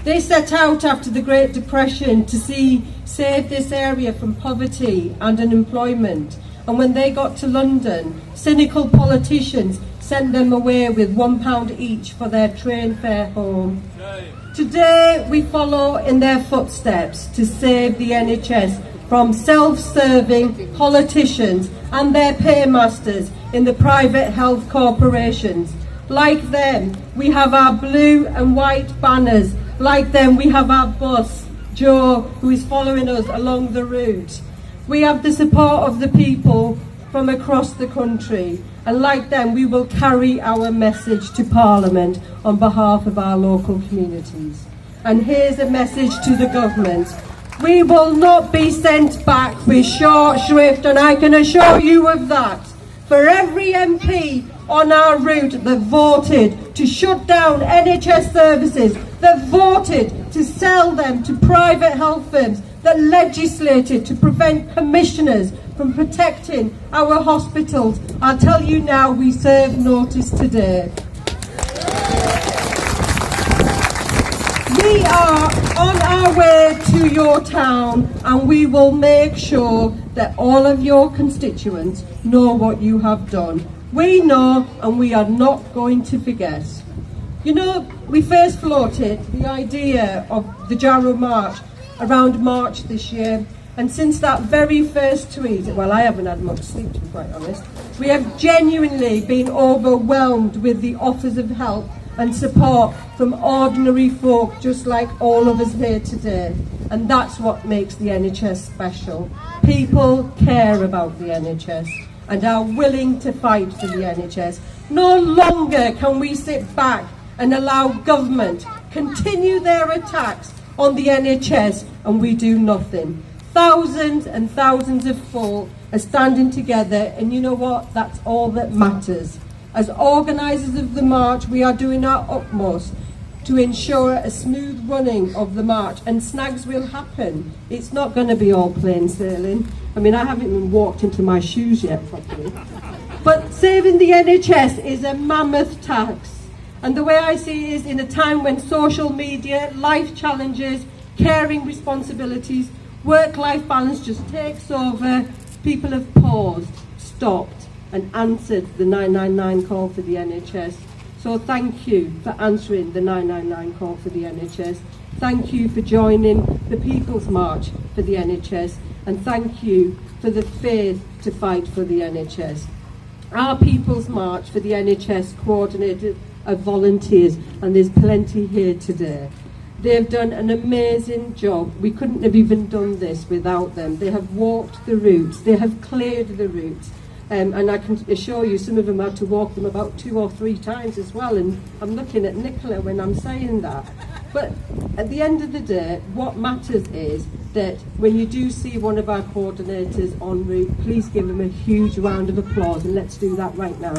They set out after the Great Depression to save this area from poverty and unemployment. And when they got to London, cynical politicians sent them away with £1 each for their train fare home. Today we follow in their footsteps to save the NHS from self-serving politicians and their paymasters in the private health corporations. Like them, we have our blue and white banners. Like them, we have our boss, Joe, who is following us along the route. We have the support of the people from across the country. And like them, we will carry our message to Parliament on behalf of our local communities. And here's a message to the government. We will not be sent back with short shrift, and I can assure you of that. For every MP on our route that voted to shut down NHS services, that voted to sell them to private health firms, that legislated to prevent commissioners from protecting our hospitals, I'll tell you now, we serve notice today. We are on our way to your town, and we will make sure that all of your constituents know what you have done. We know, and we are not going to forget. You know, we first floated the idea of the Jarrow March around March this year, and since that very first tweet, well, I haven't had much sleep, to be quite honest, we have genuinely been overwhelmed with the offers of help and support from ordinary folk just like all of us here today. And that's what makes the NHS special. People care about the NHS and are willing to fight for the NHS. No longer can we sit back and allow government continue their attacks on the NHS and we do nothing. Thousands and thousands of folk are standing together, and you know what? That's all that matters. As organisers of the march, we are doing our utmost to ensure a smooth running of the march, and snags will happen. It's not going to be all plain sailing. I mean, I haven't even walked into my shoes yet properly. But saving the NHS is a mammoth task. And the way I see it is, in a time when social media, life challenges, caring responsibilities, work-life balance just takes over, people have paused, stopped, and answered the 999 call for the NHS. So thank you for answering the 999 call for the NHS. Thank you for joining the People's March for the NHS. And thank you for the faith to fight for the NHS. Our People's March for the NHS coordinated of volunteers, and there's plenty here today. They've done an amazing job. We couldn't have even done this without them. They have walked the routes, they have cleared the routes, and I can assure you some of them had to walk them about 2 or 3 times as well, and I'm looking at Nicola when I'm saying that. But at the end of the day, what matters is that when you do see one of our coordinators en route, please give them a huge round of applause, and let's do that right now.